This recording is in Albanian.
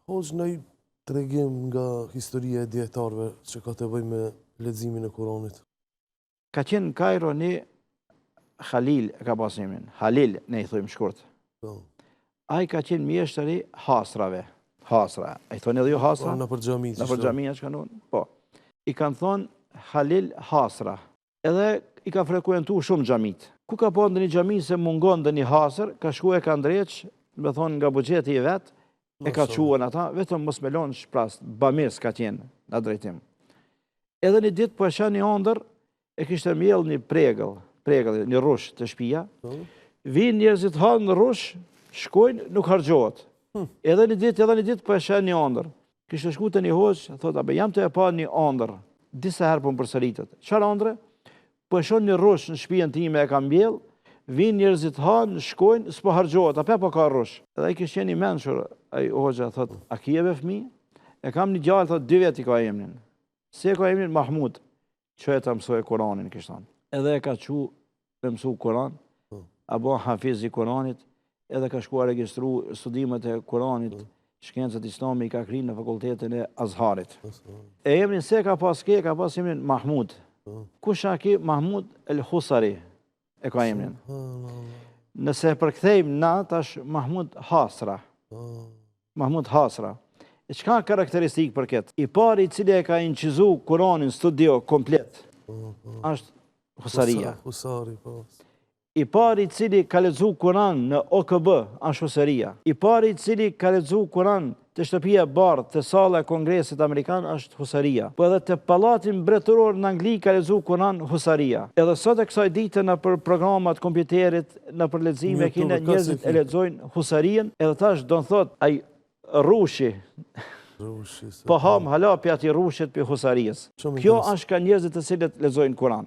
Hoxh, në tregim nga historia e dietarëve që ka të bëjë me leximin e Kuranit. Ka qenë në Kairo një Halil, e ka pas emrin. Halil, ne i thojmë shkurt. Po. Ai ka qenë mjeshtri Hasrave. Hasra. E thonë edhe ju Hasra? Në për xhami. Në për xhamia që kanë unë? Po. I kanë thonë Halil Hasra. Edhe i ka frekuentuar shumë xhamit. Ku ka po ndonjë xhami se mungon ndonjë hasër, ka shkuar e ka ndreq, me thonë nga buxheti i vet, e ka quan ata, vetëm mos me lon shprast, bamis ka qenë në drejtim. Edhe një ditë po e shani ëndër, e kishte mbjell një pregëll, një rrush të shtëpia. Vinë njerëzit hanë në rrush, shkojnë, nuk harxhohet. Edhe një ditë po e shani ëndër. Kishte shku te një hoxh, thotë, "Abe jam të e pa një ëndër." Disa herë po më përsëritet. Çfarë ëndre? Po e shoh një rrush në shtëpinë time e ka mbjell, vinë njerëzit hanë, shkojnë, s'po harxhohet, apo po ka rrush. Edhe ai kishte qenë i mençur, ai hoxha thotë, "A kijeve fëmijë?" E kam një djalë, thotë, 2 vjet i ka emrin. Si e ka emrin Mahmud, që e ta mësoj Koranin, kishte thënë. Edhe e ka çu me mësu Koran, apo hafiz i Koranit, edhe ka shkuar regjistru studimet e Koranit, shkencat islame i ka kryer në fakultetin e Azharit. E emrin se ka pas emrin Mahmud. Kush a ki? Mahmud el Husari e ka emrin. Nëse e përkthejmë na tash Mahmud Hasra. Mahmud Hasra. E çka karakteristikë për këtë? I pari i cili e ka incizu Kuranin studio komplet është Husaria. Husari, po. I pari i cili ka lexu Kuran në OKB është Husaria. I pari i cili ka lexu Kuran të shtëpia e bardhë të salla e Kongresit Amerikan është Husaria. Po edhe të pallatin mbretëror në Angli ka lexu Kuran Husaria. Edhe sot e kësaj dite në për programat kompjuterit, në për lexime kine njerëzit e lexojnë Husarien, edhe tash do të thotë ai rrushi. Po ham hala pi ati rrushit pi Husarijës. Kjo është ka njerëzit të cilët lexojnë Kuran.